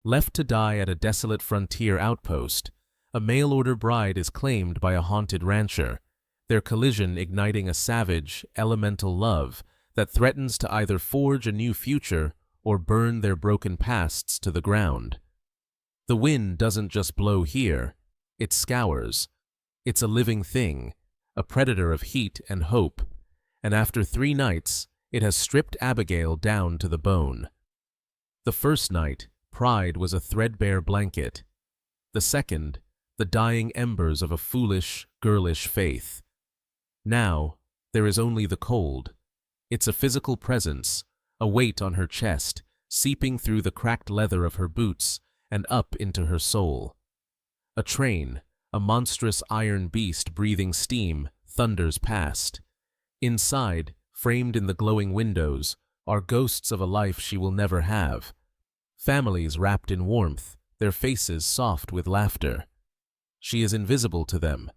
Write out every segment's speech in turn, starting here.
Left to die at a desolate frontier outpost, a mail-order bride is claimed by a haunted rancher, their collision igniting a savage, elemental love that threatens to either forge a new future or burn their broken pasts to the ground. The wind doesn't just blow here, it scours. It's a living thing, a predator of heat and hope, and after 3 nights, it has stripped Abigail down to the bone. The first night, pride was a threadbare blanket. The second, the dying embers of a foolish, girlish faith. Now, there is only the cold. It's a physical presence, a weight on her chest, seeping through the cracked leather of her boots and up into her soul. A train, a monstrous iron beast breathing steam, thunders past. Inside, framed in the glowing windows, are ghosts of a life she will never have. Families wrapped in warmth, their faces soft with laughter. She is invisible to them,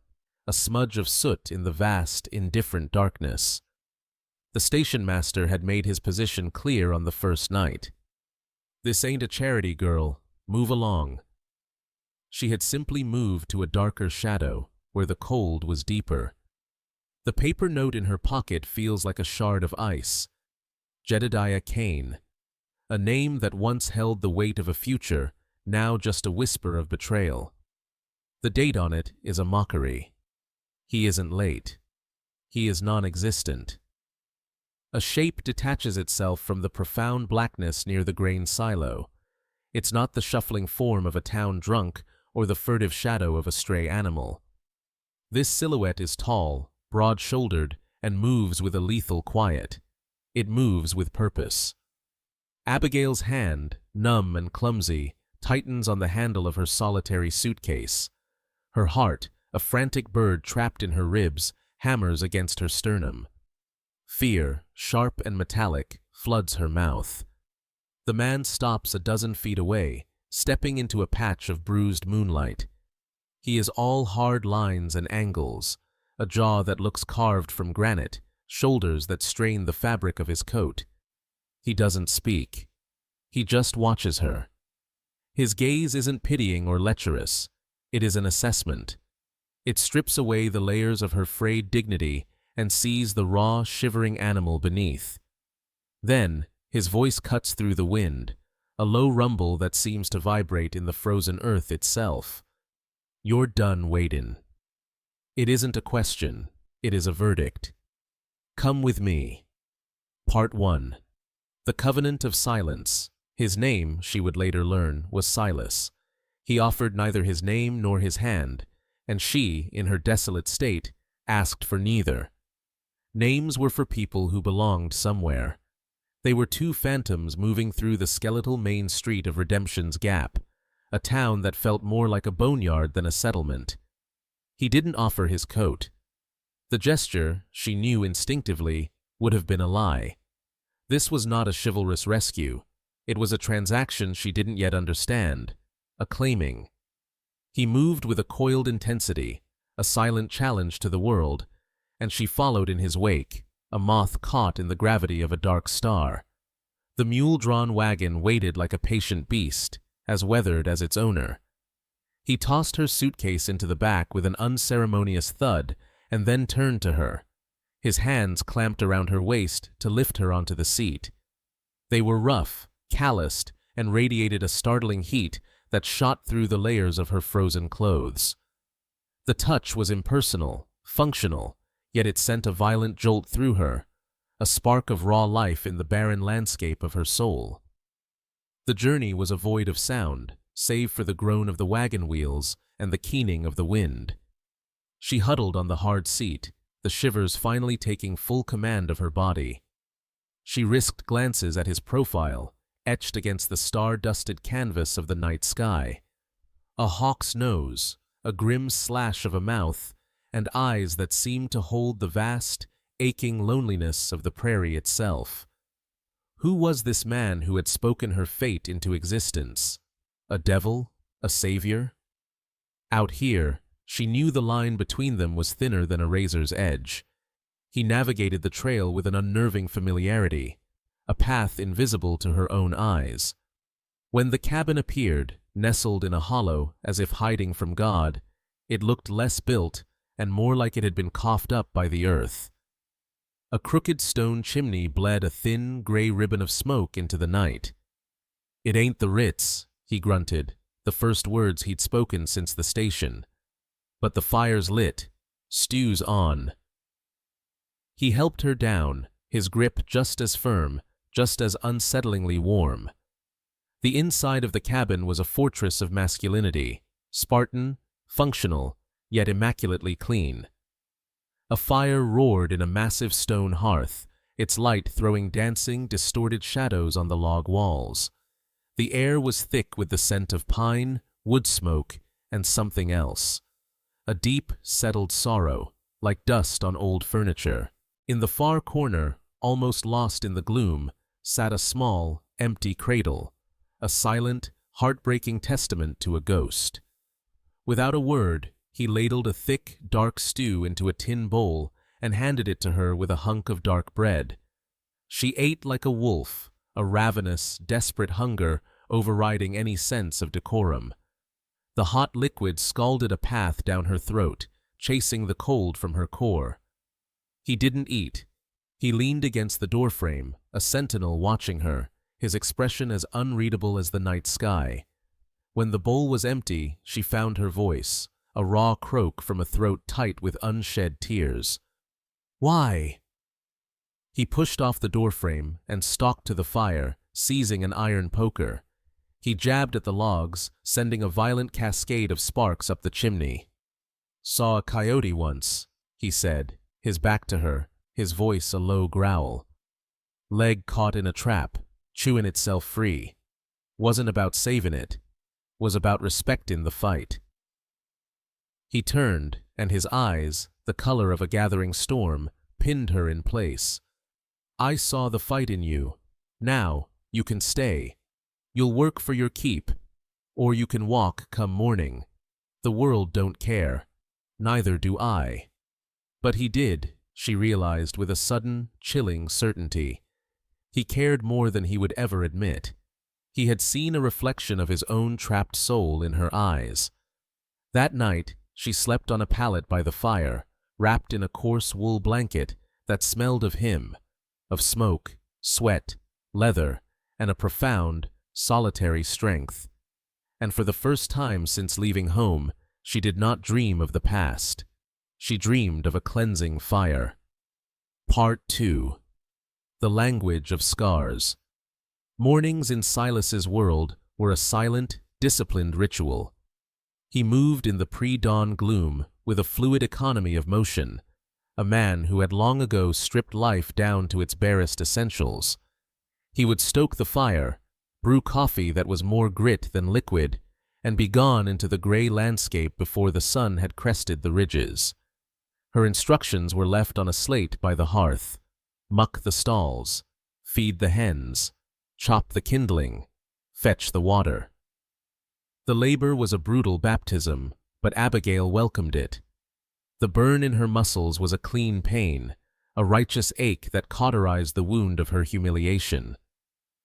a smudge of soot in the vast, indifferent darkness. The station master had made his position clear on the first night. "This ain't a charity, girl. Move along." She had simply moved to a darker shadow, where the cold was deeper. The paper note in her pocket feels like a shard of ice. Jedediah Kane. A name that once held the weight of a future, now just a whisper of betrayal. The date on it is a mockery. He isn't late. He is non-existent. A shape detaches itself from the profound blackness near the grain silo. It's not the shuffling form of a town drunk or the furtive shadow of a stray animal. This silhouette is tall, broad-shouldered, and moves with a lethal quiet. It moves with purpose. Abigail's hand, numb and clumsy, tightens on the handle of her solitary suitcase. Her heart, a frantic bird trapped in her ribs, hammers against her sternum. Fear, sharp and metallic, floods her mouth. The man stops a dozen feet away, stepping into a patch of bruised moonlight. He is all hard lines and angles, a jaw that looks carved from granite, shoulders that strain the fabric of his coat. He doesn't speak. He just watches her. His gaze isn't pitying or lecherous. It is an assessment. It strips away the layers of her frayed dignity and sees the raw, shivering animal beneath. Then, his voice cuts through the wind, a low rumble that seems to vibrate in the frozen earth itself. "You're done waitin'." It isn't a question, it is a verdict. Come with me. Part 1. The Covenant of Silence. His name, she would later learn, was Silas. He offered neither his name nor his hand, and she, in her desolate state, asked for neither. Names were for people who belonged somewhere. They were 2 phantoms moving through the skeletal main street of Redemption's Gap, a town that felt more like a boneyard than a settlement. He didn't offer his coat. The gesture, she knew instinctively, would have been a lie. This was not a chivalrous rescue. It was a transaction she didn't yet understand, a claiming. He moved with a coiled intensity, a silent challenge to the world, and she followed in his wake, a moth caught in the gravity of a dark star. The mule-drawn wagon waited like a patient beast, as weathered as its owner. He tossed her suitcase into the back with an unceremonious thud and then turned to her. His hands clamped around her waist to lift her onto the seat. They were rough, calloused, and radiated a startling heat that shot through the layers of her frozen clothes. The touch was impersonal, functional, yet it sent a violent jolt through her, a spark of raw life in the barren landscape of her soul. The journey was a void of sound, save for the groan of the wagon wheels and the keening of the wind. She huddled on the hard seat, the shivers finally taking full command of her body. She risked glances at his profile, etched against the star-dusted canvas of the night sky. A hawk's nose, a grim slash of a mouth, and eyes that seemed to hold the vast, aching loneliness of the prairie itself. Who was this man who had spoken her fate into existence? A devil? A savior? Out here, she knew the line between them was thinner than a razor's edge. He navigated the trail with an unnerving familiarity, a path invisible to her own eyes. When the cabin appeared, nestled in a hollow as if hiding from God, it looked less built and more like it had been coughed up by the earth. A crooked stone chimney bled a thin, gray ribbon of smoke into the night. "It ain't the Ritz," he grunted, the first words he'd spoken since the station. "But the fire's lit. Stew's on." He helped her down, his grip just as firm, just as unsettlingly warm. The inside of the cabin was a fortress of masculinity, Spartan, functional, yet immaculately clean. A fire roared in a massive stone hearth, its light throwing dancing, distorted shadows on the log walls. The air was thick with the scent of pine, wood smoke, and something else. A deep, settled sorrow, like dust on old furniture. In the far corner, almost lost in the gloom, sat a small, empty cradle, a silent, heartbreaking testament to a ghost. Without a word, he ladled a thick, dark stew into a tin bowl and handed it to her with a hunk of dark bread. She ate like a wolf, a ravenous, desperate hunger overriding any sense of decorum. The hot liquid scalded a path down her throat, chasing the cold from her core. He didn't eat. He leaned against the doorframe, a sentinel watching her, his expression as unreadable as the night sky. When the bowl was empty, she found her voice, a raw croak from a throat tight with unshed tears. "Why?" He pushed off the doorframe and stalked to the fire, seizing an iron poker. He jabbed at the logs, sending a violent cascade of sparks up the chimney. "Saw a coyote once," he said, his back to her, his voice a low growl. "Leg caught in a trap, chewing itself free. Wasn't about saving it. Was about respecting the fight." He turned, and his eyes, the color of a gathering storm, pinned her in place. "I saw the fight in you. Now, you can stay. You'll work for your keep. Or you can walk come morning. The world don't care. Neither do I." But he did, she realized with a sudden, chilling certainty. He cared more than he would ever admit. He had seen a reflection of his own trapped soul in her eyes. That night, she slept on a pallet by the fire, wrapped in a coarse wool blanket that smelled of him, of smoke, sweat, leather, and a profound, solitary strength. And for the first time since leaving home, she did not dream of the past. She dreamed of a cleansing fire. Part 2. The Language of Scars. Mornings in Silas's world were a silent, disciplined ritual. He moved in the pre-dawn gloom with a fluid economy of motion, a man who had long ago stripped life down to its barest essentials. He would stoke the fire, brew coffee that was more grit than liquid, and be gone into the gray landscape before the sun had crested the ridges. Her instructions were left on a slate by the hearth. Muck the stalls, feed the hens, chop the kindling, fetch the water. The labor was a brutal baptism, but Abigail welcomed it. The burn in her muscles was a clean pain, a righteous ache that cauterized the wound of her humiliation.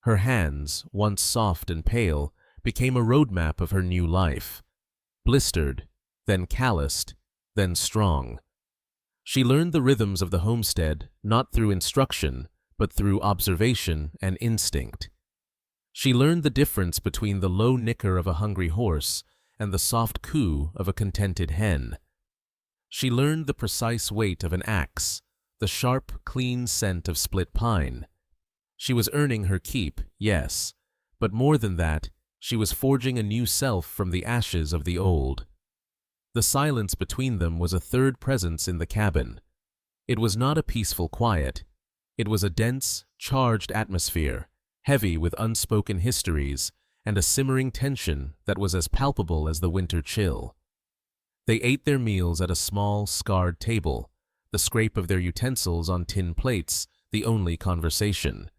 Her hands, once soft and pale, became a roadmap of her new life. Blistered, then calloused, then strong. She learned the rhythms of the homestead not through instruction, but through observation and instinct. She learned the difference between the low nicker of a hungry horse and the soft coo of a contented hen. She learned the precise weight of an axe, the sharp, clean scent of split pine. She was earning her keep, yes, but more than that, she was forging a new self from the ashes of the old. The silence between them was a third presence in the cabin. It was not a peaceful quiet. It was a dense, charged atmosphere, heavy with unspoken histories and a simmering tension that was as palpable as the winter chill. They ate their meals at a small, scarred table, the scrape of their utensils on tin plates the only conversation.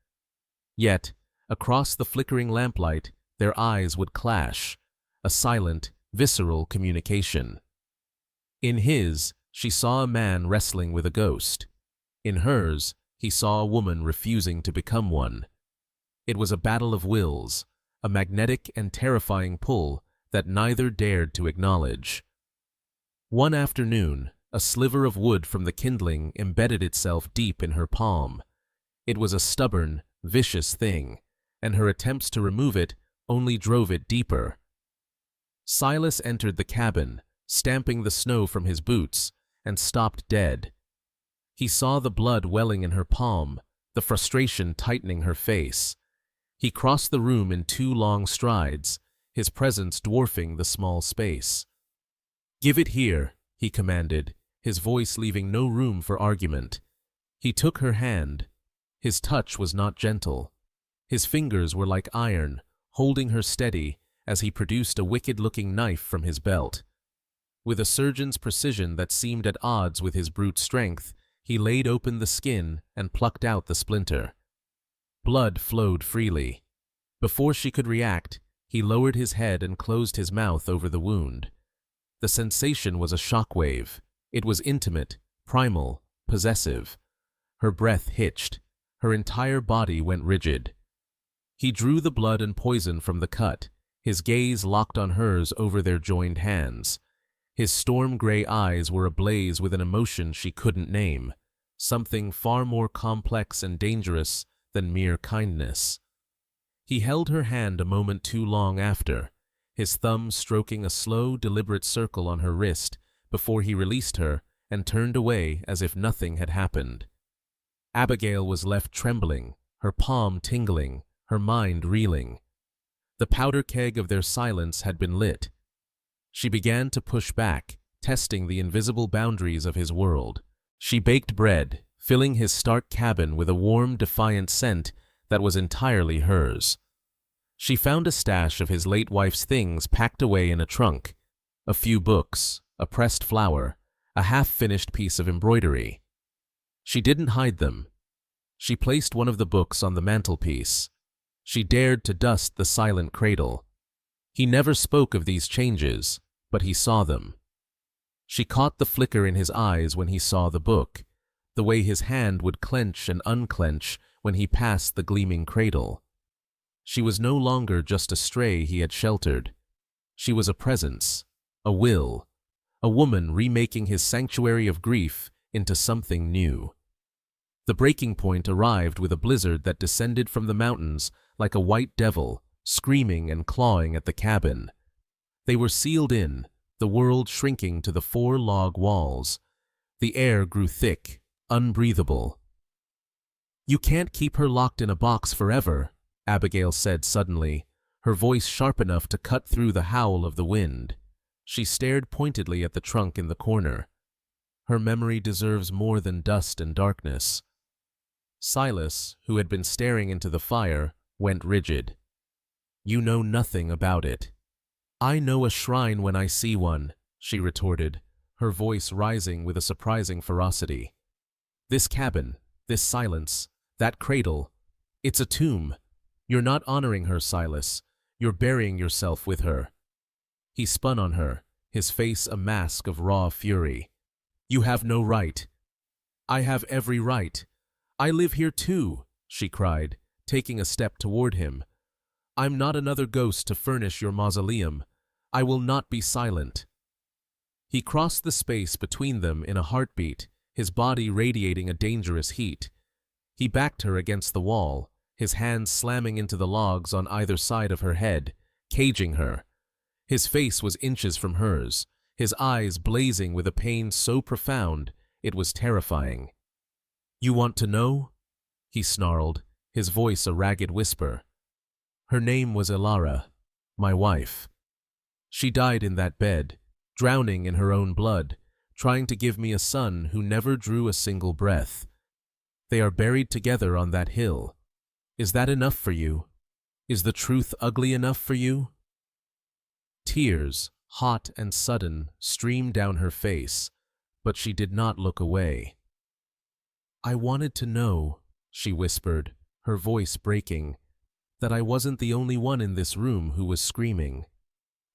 Yet, across the flickering lamplight, their eyes would clash, a silent, visceral communication. In his, she saw a man wrestling with a ghost. In hers, he saw a woman refusing to become one. It was a battle of wills, a magnetic and terrifying pull that neither dared to acknowledge. One afternoon, a sliver of wood from the kindling embedded itself deep in her palm. It was a stubborn, vicious thing, and her attempts to remove it only drove it deeper. Silas entered the cabin, stamping the snow from his boots, and stopped dead. He saw the blood welling in her palm, the frustration tightening her face. He crossed the room in 2 long strides, his presence dwarfing the small space. "Give it here," he commanded, his voice leaving no room for argument. He took her hand. His touch was not gentle. His fingers were like iron, holding her steady as he produced a wicked-looking knife from his belt. With a surgeon's precision that seemed at odds with his brute strength, he laid open the skin and plucked out the splinter. Blood flowed freely. Before she could react, he lowered his head and closed his mouth over the wound. The sensation was a shockwave. It was intimate, primal, possessive. Her breath hitched. Her entire body went rigid. He drew the blood and poison from the cut, his gaze locked on hers over their joined hands. His storm-gray eyes were ablaze with an emotion she couldn't name, something far more complex and dangerous than mere kindness. He held her hand a moment too long after, his thumb stroking a slow, deliberate circle on her wrist before he released her and turned away as if nothing had happened. Abigail was left trembling, her palm tingling, her mind reeling. The powder keg of their silence had been lit. She began to push back, testing the invisible boundaries of his world. She baked bread, filling his stark cabin with a warm, defiant scent that was entirely hers. She found a stash of his late wife's things packed away in a trunk, a few books, a pressed flower, a half-finished piece of embroidery. She didn't hide them. She placed one of the books on the mantelpiece. She dared to dust the silent cradle. He never spoke of these changes, but he saw them. She caught the flicker in his eyes when he saw the book, the way his hand would clench and unclench when he passed the gleaming cradle. She was no longer just a stray he had sheltered. She was a presence, a will, a woman remaking his sanctuary of grief into something new. The breaking point arrived with a blizzard that descended from the mountains like a white devil, screaming and clawing at the cabin. They were sealed in, the world shrinking to the 4 log walls. The air grew thick, unbreathable. "You can't keep her locked in a box forever," Abigail said suddenly, her voice sharp enough to cut through the howl of the wind. She stared pointedly at the trunk in the corner. Her memory deserves more than dust and darkness. Silas, who had been staring into the fire, went rigid. "You know nothing about it." "I know a shrine when I see one," she retorted, her voice rising with a surprising ferocity. "This cabin, this silence, that cradle, it's a tomb. You're not honoring her, Silas. You're burying yourself with her." He spun on her, his face a mask of raw fury. "You have no right." "I have every right. I live here too," she cried, taking a step toward him. "I'm not another ghost to furnish your mausoleum. I will not be silent." He crossed the space between them in a heartbeat, his body radiating a dangerous heat. He backed her against the wall, his hands slamming into the logs on either side of her head, caging her. His face was inches from hers, his eyes blazing with a pain so profound it was terrifying. "You want to know?" he snarled, his voice a ragged whisper. "Her name was Elara, my wife. She died in that bed, drowning in her own blood, trying to give me a son who never drew a single breath. They are buried together on that hill. Is that enough for you? Is the truth ugly enough for you?" Tears, hot and sudden, streamed down her face, but she did not look away. "I wanted to know," she whispered, her voice breaking, "that I wasn't the only one in this room who was screaming."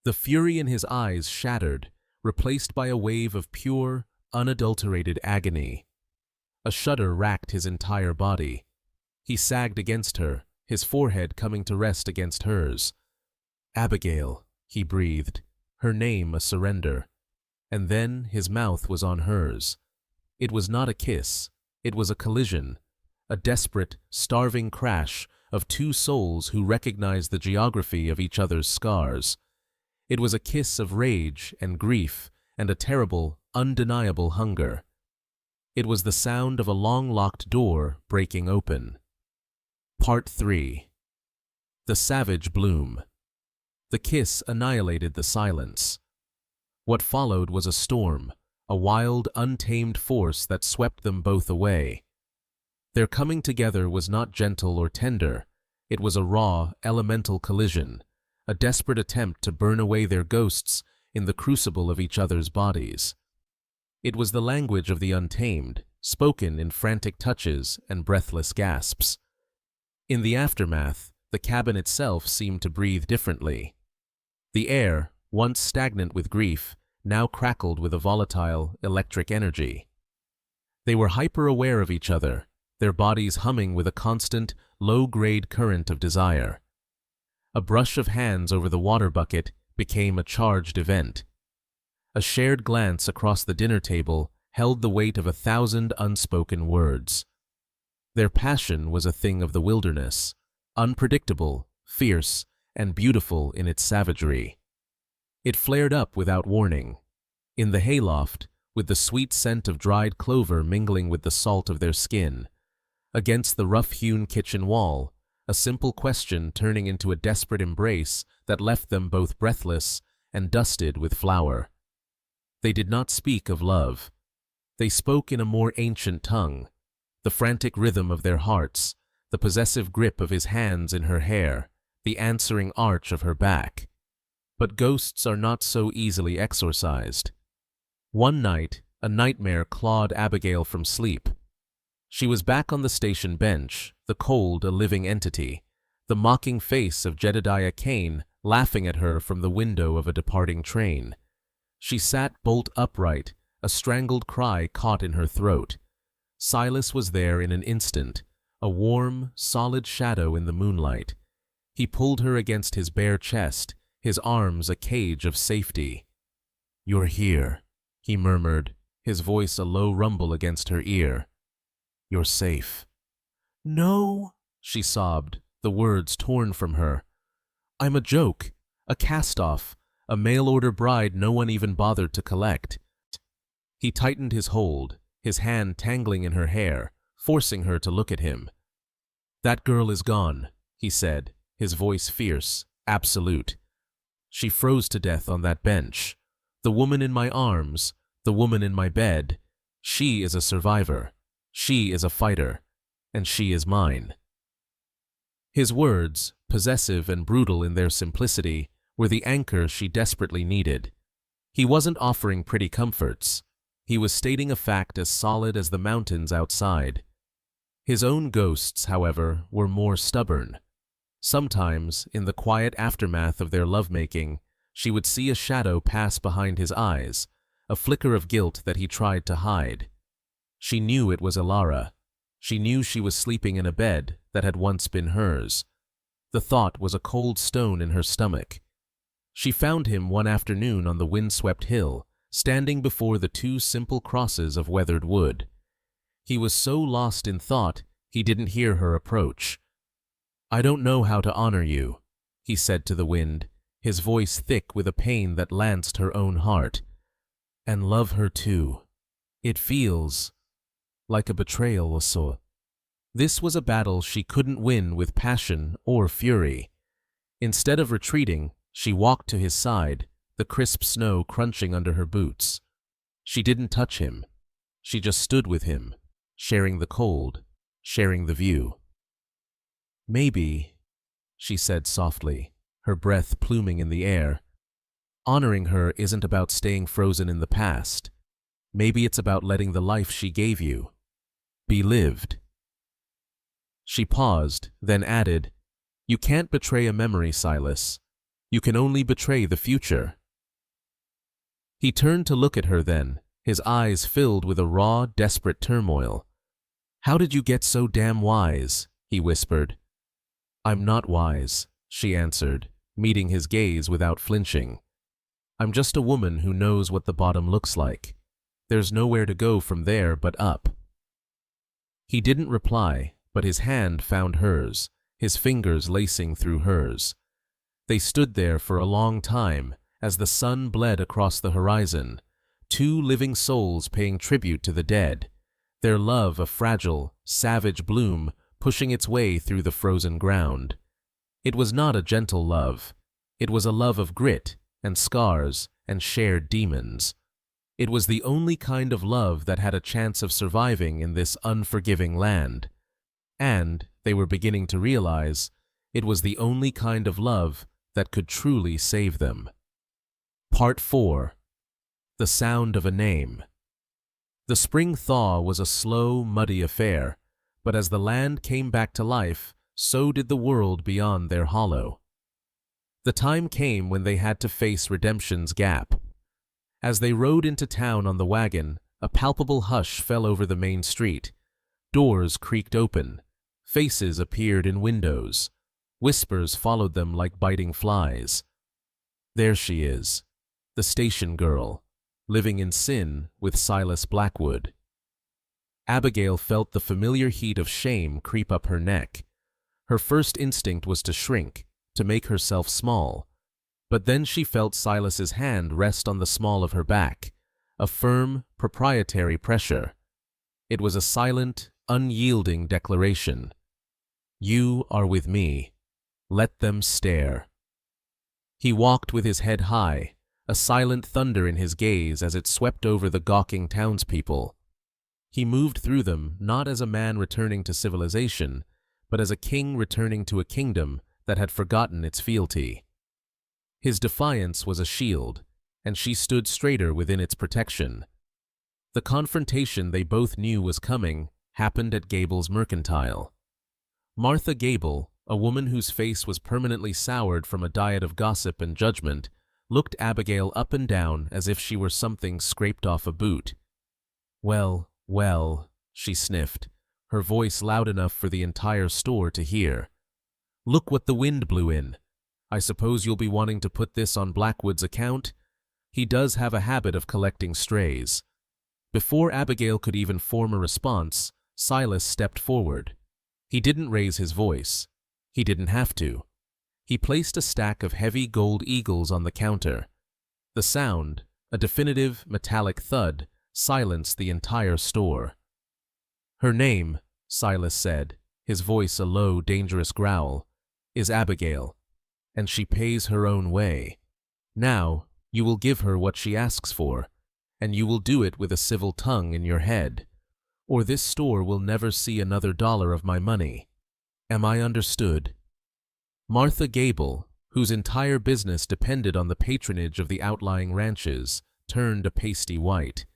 The fury in his eyes shattered, replaced by a wave of pure, unadulterated agony. A shudder racked his entire body. He sagged against her, his forehead coming to rest against hers. "Abigail," he breathed, her name a surrender. And then his mouth was on hers. It was not a kiss, it was a collision, a desperate, starving crash of two souls who recognized the geography of each other's scars. It was a kiss of rage and grief and a terrible, undeniable hunger. It was the sound of a long-locked door breaking open. Part 3. The Savage Bloom. The kiss annihilated the silence. What followed was a storm, a wild, untamed force that swept them both away. Their coming together was not gentle or tender. It was a raw, elemental collision, a desperate attempt to burn away their ghosts in the crucible of each other's bodies. It was the language of the untamed, spoken in frantic touches and breathless gasps. In the aftermath, the cabin itself seemed to breathe differently. The air, once stagnant with grief, now crackled with a volatile, electric energy. They were hyper-aware of each other, their bodies humming with a constant, low-grade current of desire. A brush of hands over the water bucket became a charged event. A shared glance across the dinner table held the weight of 1,000 unspoken words. Their passion was a thing of the wilderness, unpredictable, fierce, and beautiful in its savagery. It flared up without warning. In the hayloft, with the sweet scent of dried clover mingling with the salt of their skin. Against the rough-hewn kitchen wall, a simple question turning into a desperate embrace that left them both breathless and dusted with flour. They did not speak of love. They spoke in a more ancient tongue, the frantic rhythm of their hearts, the possessive grip of his hands in her hair, the answering arch of her back. But ghosts are not so easily exorcised. One night, a nightmare clawed Abigail from sleep. She was back on the station bench, the cold a living entity, the mocking face of Jedediah Kane laughing at her from the window of a departing train. She sat bolt upright, a strangled cry caught in her throat. Silas was there in an instant, a warm, solid shadow in the moonlight. He pulled her against his bare chest, his arms a cage of safety. "You're here," he murmured, his voice a low rumble against her ear. "You're safe." "No," she sobbed, the words torn from her. "I'm a joke, a cast-off, a mail-order bride no one even bothered to collect." He tightened his hold, his hand tangling in her hair, forcing her to look at him. "That girl is gone," he said, his voice fierce, absolute. "She froze to death on that bench. The woman in my arms, the woman in my bed, she is a survivor. She is a fighter, and she is mine." His words, possessive and brutal in their simplicity, were the anchor she desperately needed. He wasn't offering pretty comforts. He was stating a fact as solid as the mountains outside. His own ghosts, however, were more stubborn. Sometimes, in the quiet aftermath of their lovemaking, she would see a shadow pass behind his eyes, a flicker of guilt that he tried to hide. She knew it was Elara. She knew she was sleeping in a bed that had once been hers. The thought was a cold stone in her stomach. She found him one afternoon on the windswept hill, standing before the two simple crosses of weathered wood. He was so lost in thought he didn't hear her approach. "I don't know how to honor you," he said to the wind, his voice thick with a pain that lanced her own heart. "And love her too. It feels like a betrayal also." This was a battle she couldn't win with passion or fury. Instead of retreating, she walked to his side, the crisp snow crunching under her boots. She didn't touch him. She just stood with him, sharing the cold, sharing the view. "Maybe," she said softly, her breath pluming in the air, "honoring her isn't about staying frozen in the past. Maybe it's about letting the life she gave you be lived." She paused, then added, "You can't betray a memory, Silas. You can only betray the future." He turned to look at her then, his eyes filled with a raw, desperate turmoil. "How did you get so damn wise?" he whispered. I'm not wise, she answered, meeting his gaze without flinching. I'm just a woman who knows what the bottom looks like. There's nowhere to go from there but up. He didn't reply, but his hand found hers, his fingers lacing through hers. They stood there for a long time as the sun bled across the horizon, two living souls paying tribute to the dead, their love a fragile, savage bloom pushing its way through the frozen ground. It was not a gentle love. It was a love of grit and scars and shared demons. It was the only kind of love that had a chance of surviving in this unforgiving land. And, they were beginning to realize, it was the only kind of love that could truly save them. Part 4. The Sound of a Name. The spring thaw was a slow, muddy affair, but as the land came back to life, so did the world beyond their hollow. The time came when they had to face redemption's gap. As they rode into town on the wagon, a palpable hush fell over the main street. Doors creaked open. Faces appeared in windows. Whispers followed them like biting flies. There she is, the station girl, living in sin with Silas Blackwood. Abigail felt the familiar heat of shame creep up her neck. Her first instinct was to shrink, to make herself small. But then she felt Silas's hand rest on the small of her back, a firm, proprietary pressure. It was a silent, unyielding declaration. You are with me. Let them stare. He walked with his head high, a silent thunder in his gaze as it swept over the gawking townspeople. He moved through them not as a man returning to civilization, but as a king returning to a kingdom that had forgotten its fealty. His defiance was a shield, and she stood straighter within its protection. The confrontation they both knew was coming happened at Gable's Mercantile. Martha Gable, a woman whose face was permanently soured from a diet of gossip and judgment, looked Abigail up and down as if she were something scraped off a boot. Well, well, she sniffed, her voice loud enough for the entire store to hear. Look what the wind blew in. I suppose you'll be wanting to put this on Blackwood's account? He does have a habit of collecting strays. Before Abigail could even form a response, Silas stepped forward. He didn't raise his voice. He didn't have to. He placed a stack of heavy gold eagles on the counter. The sound, a definitive metallic thud, silenced the entire store. Her name, Silas said, his voice a low, dangerous growl, is Abigail, and she pays her own way. Now, you will give her what she asks for, and you will do it with a civil tongue in your head, or this store will never see another dollar of my money. Am I understood? Martha Gable, whose entire business depended on the patronage of the outlying ranches, turned a pasty white.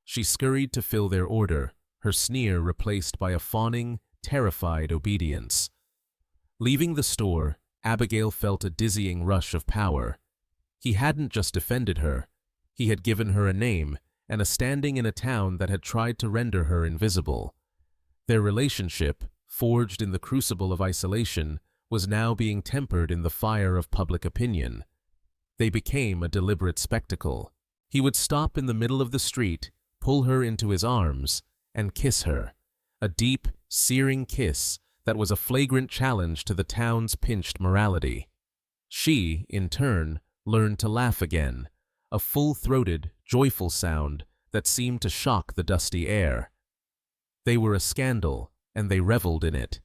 She scurried to fill their order, her sneer replaced by a fawning, terrified obedience. Leaving the store, Abigail felt a dizzying rush of power. He hadn't just defended her. He had given her a name and a standing in a town that had tried to render her invisible. Their relationship, forged in the crucible of isolation, was now being tempered in the fire of public opinion. They became a deliberate spectacle. He would stop in the middle of the street, pull her into his arms, and kiss her, a deep, searing kiss that was a flagrant challenge to the town's pinched morality. She, in turn, learned to laugh again, a full-throated, joyful sound that seemed to shock the dusty air. They were a scandal, and they reveled in it.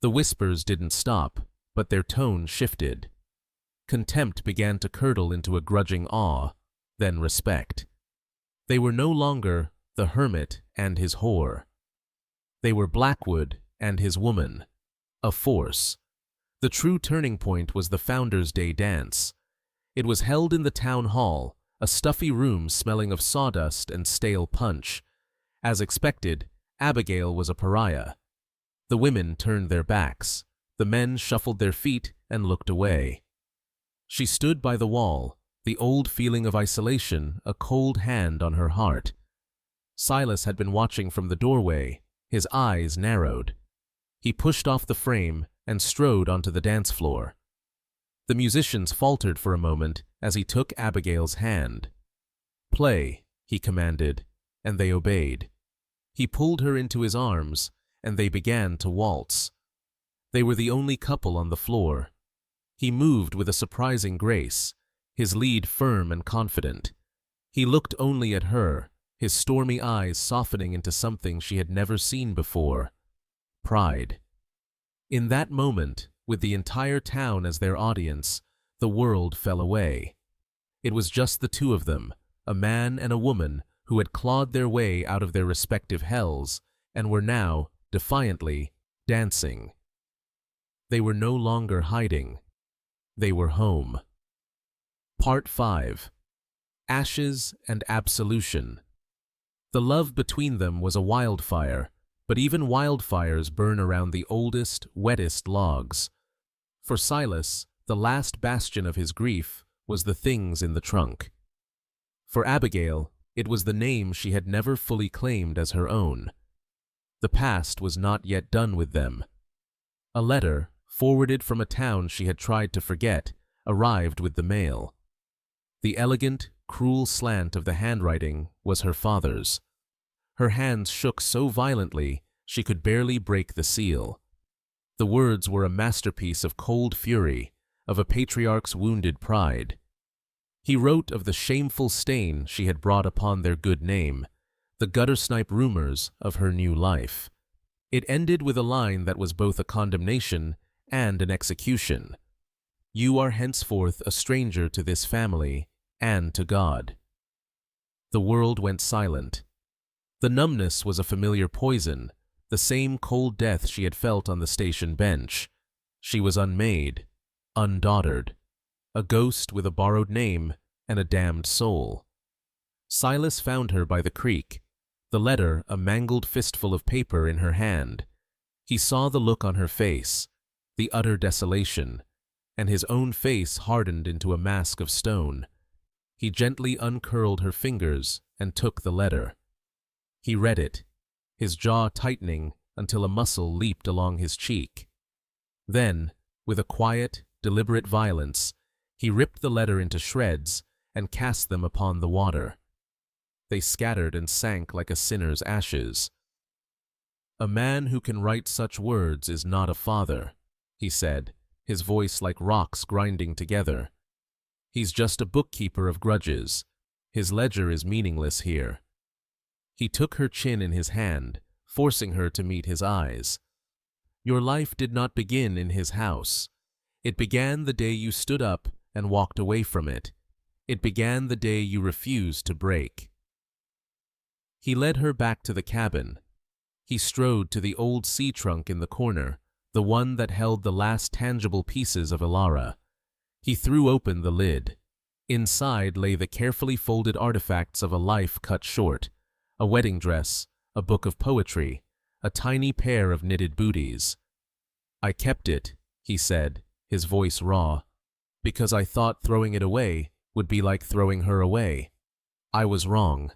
The whispers didn't stop, but their tone shifted. Contempt began to curdle into a grudging awe, then respect. They were no longer the hermit and his whore. They were Blackwood and his woman, a force. The true turning point was the Founders' Day dance. It was held in the town hall, a stuffy room smelling of sawdust and stale punch. As expected, Abigail was a pariah. The women turned their backs. The men shuffled their feet and looked away. She stood by the wall, the old feeling of isolation a cold hand on her heart. Silas had been watching from the doorway, his eyes narrowed. He pushed off the frame and strode onto the dance floor. The musicians faltered for a moment as he took Abigail's hand. "Play," he commanded, and they obeyed. He pulled her into his arms, and they began to waltz. They were the only couple on the floor. He moved with a surprising grace, his lead firm and confident. He looked only at her, his stormy eyes softening into something she had never seen before: pride. In that moment, with the entire town as their audience, the world fell away. It was just the two of them, a man and a woman who had clawed their way out of their respective hells and were now, defiantly, dancing. They were no longer hiding. They were home. Part 5. Ashes and Absolution. The love between them was a wildfire, but even wildfires burn around the oldest, wettest logs. For Silas, the last bastion of his grief was the things in the trunk. For Abigail, it was the name she had never fully claimed as her own. The past was not yet done with them. A letter, forwarded from a town she had tried to forget, arrived with the mail. The elegant, cruel slant of the handwriting was her father's. Her hands shook so violently she could barely break the seal. The words were a masterpiece of cold fury, of a patriarch's wounded pride. He wrote of the shameful stain she had brought upon their good name, the gutter-snipe rumors of her new life. It ended with a line that was both a condemnation and an execution: "You are henceforth a stranger to this family and to God." The world went silent. The numbness was a familiar poison, the same cold death she had felt on the station bench. She was unmade, undaughtered, a ghost with a borrowed name and a damned soul. Silas found her by the creek, the letter a mangled fistful of paper in her hand. He saw the look on her face, the utter desolation, and his own face hardened into a mask of stone. He gently uncurled her fingers and took the letter. He read it, his jaw tightening until a muscle leaped along his cheek. Then, with a quiet, deliberate violence, he ripped the letter into shreds and cast them upon the water. They scattered and sank like a sinner's ashes. "A man who can write such words is not a father," he said, his voice like rocks grinding together. "He's just a bookkeeper of grudges. His ledger is meaningless here." He took her chin in his hand, forcing her to meet his eyes. "Your life did not begin in his house. It began the day you stood up and walked away from it. It began the day you refused to break." He led her back to the cabin. He strode to the old sea trunk in the corner, the one that held the last tangible pieces of Ilara. He threw open the lid. Inside lay the carefully folded artifacts of a life cut short: a wedding dress, a book of poetry, a tiny pair of knitted booties. "I kept it," he said, his voice raw, "because I thought throwing it away would be like throwing her away. I was wrong."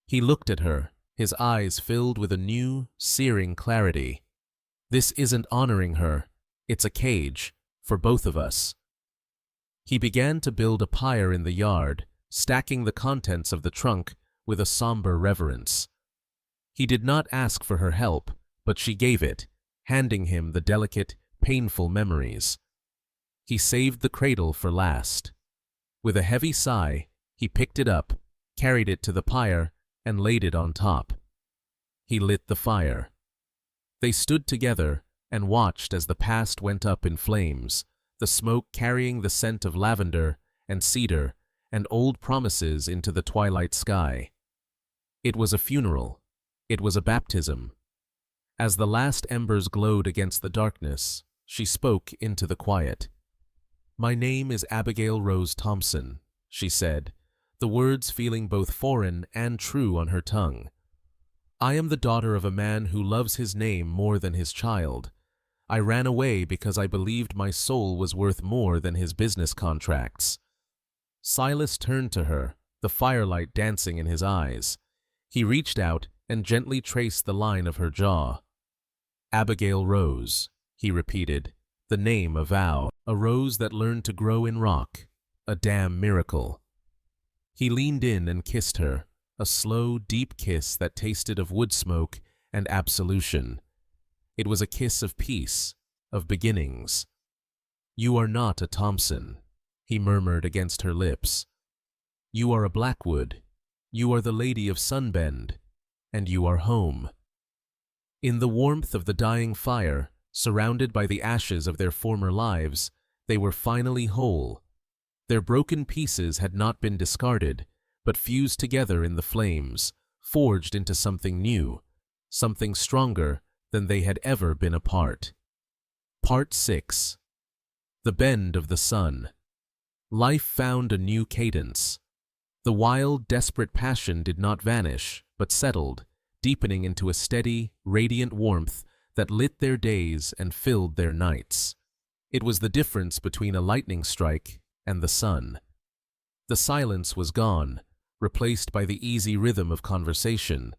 He looked at her, his eyes filled with a new, searing clarity. "This isn't honoring her. It's a cage, for both of us." He began to build a pyre in the yard, stacking the contents of the trunk with a somber reverence. He did not ask for her help, but she gave it, handing him the delicate, painful memories. He saved the cradle for last. With a heavy sigh, he picked it up, carried it to the pyre, and laid it on top. He lit the fire. They stood together and watched as the past went up in flames, the smoke carrying the scent of lavender and cedar and old promises into the twilight sky. It was a funeral. It was a baptism. As the last embers glowed against the darkness, she spoke into the quiet. "My name is Abigail Rose Thompson," she said, the words feeling both foreign and true on her tongue. "I am the daughter of a man who loves his name more than his child. I ran away because I believed my soul was worth more than his business contracts." Silas turned to her, the firelight dancing in his eyes. He reached out and gently traced the line of her jaw. "Abigail Rose," he repeated, the name a vow, a rose that learned to grow in rock, a damn miracle. He leaned in and kissed her, a slow, deep kiss that tasted of wood smoke and absolution. It was a kiss of peace, of beginnings. "You are not a Thompson," he murmured against her lips. "You are a Blackwood. You are the Lady of Sunbend, and you are home." In the warmth of the dying fire, surrounded by the ashes of their former lives, they were finally whole. Their broken pieces had not been discarded, but fused together in the flames, forged into something new, something stronger than they had ever been apart. Part 6. The Bend of the Sun. Life found a new cadence. The wild, desperate passion did not vanish, but settled, deepening into a steady, radiant warmth that lit their days and filled their nights. It was the difference between a lightning strike and the sun. The silence was gone, replaced by the easy rhythm of conversation,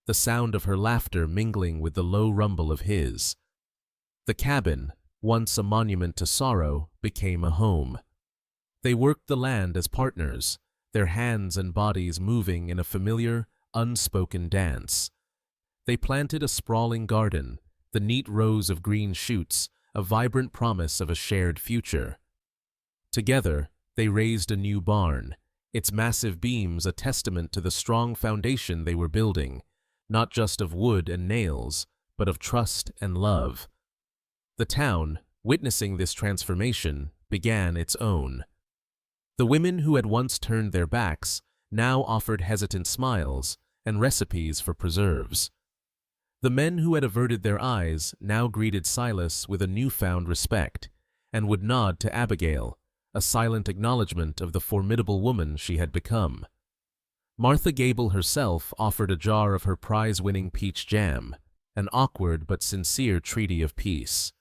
the sound of her laughter mingling with the low rumble of his. The cabin, once a monument to sorrow, became a home. They worked the land as partners, their hands and bodies moving in a familiar, unspoken dance. They planted a sprawling garden, the neat rows of green shoots, a vibrant promise of a shared future. Together, they raised a new barn, its massive beams a testament to the strong foundation they were building, not just of wood and nails, but of trust and love. The town, witnessing this transformation, began its own. The women who had once turned their backs now offered hesitant smiles and recipes for preserves. The men who had averted their eyes now greeted Silas with a newfound respect and would nod to Abigail, a silent acknowledgement of the formidable woman she had become. Martha Gable herself offered a jar of her prize-winning peach jam, an awkward but sincere treaty of peace.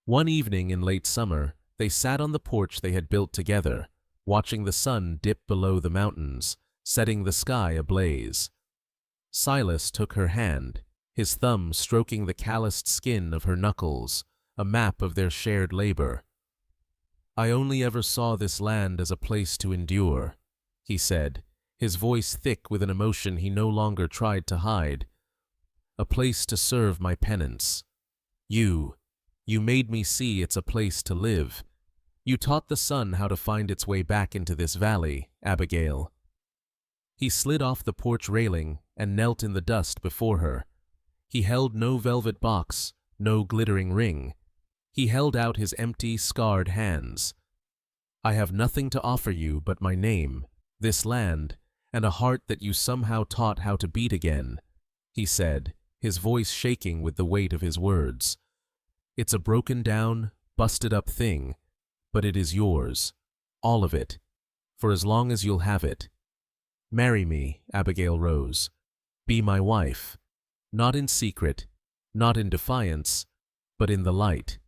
One evening in late summer, they sat on the porch they had built together, watching the sun dip below the mountains, setting the sky ablaze. Silas took her hand, his thumb stroking the calloused skin of her knuckles, a map of their shared labor. "I only ever saw this land as a place to endure," he said, his voice thick with an emotion he no longer tried to hide. "A place to serve my penance. You made me see it's a place to live. You taught the sun how to find its way back into this valley, Abigail." He slid off the porch railing and knelt in the dust before her. He held no velvet box, no glittering ring. He held out his empty, scarred hands. "I have nothing to offer you but my name, this land, and a heart that you somehow taught how to beat again," he said, his voice shaking with the weight of his words. "It's a broken-down, busted-up thing, but it is yours, all of it, for as long as you'll have it. Marry me, Abigail Rose. Be my wife, not in secret, not in defiance, but in the light."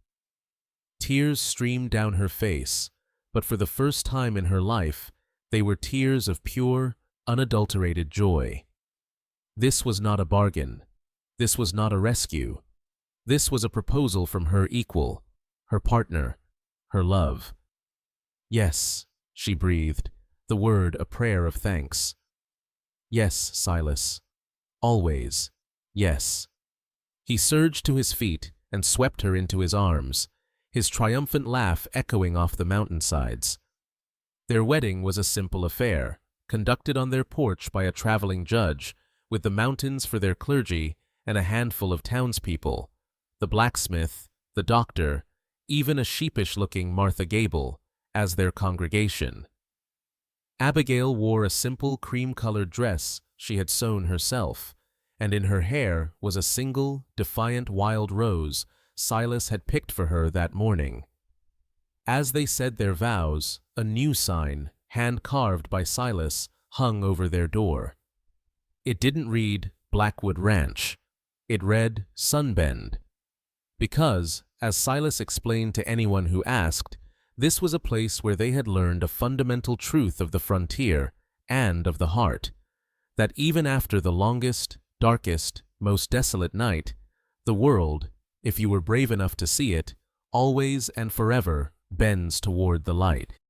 Tears streamed down her face, but for the first time in her life, they were tears of pure, unadulterated joy. This was not a bargain. This was not a rescue. This was a proposal from her equal, her partner, her love. "Yes," she breathed, the word a prayer of thanks. "Yes, Silas. Always. Yes." He surged to his feet and swept her into his arms, his triumphant laugh echoing off the mountainsides. Their wedding was a simple affair, conducted on their porch by a traveling judge, with the mountains for their clergy and a handful of townspeople, the blacksmith, the doctor, even a sheepish-looking Martha Gable, as their congregation. Abigail wore a simple cream-colored dress she had sewn herself, and in her hair was a single, defiant wild rose Silas had picked for her that morning. As they said their vows, a new sign, hand-carved by Silas, hung over their door. It didn't read Blackwood Ranch. It read Sunbend. Because, as Silas explained to anyone who asked, this was a place where they had learned a fundamental truth of the frontier and of the heart, that even after the longest, darkest, most desolate night, the world, if you were brave enough to see it, always and forever bends toward the light.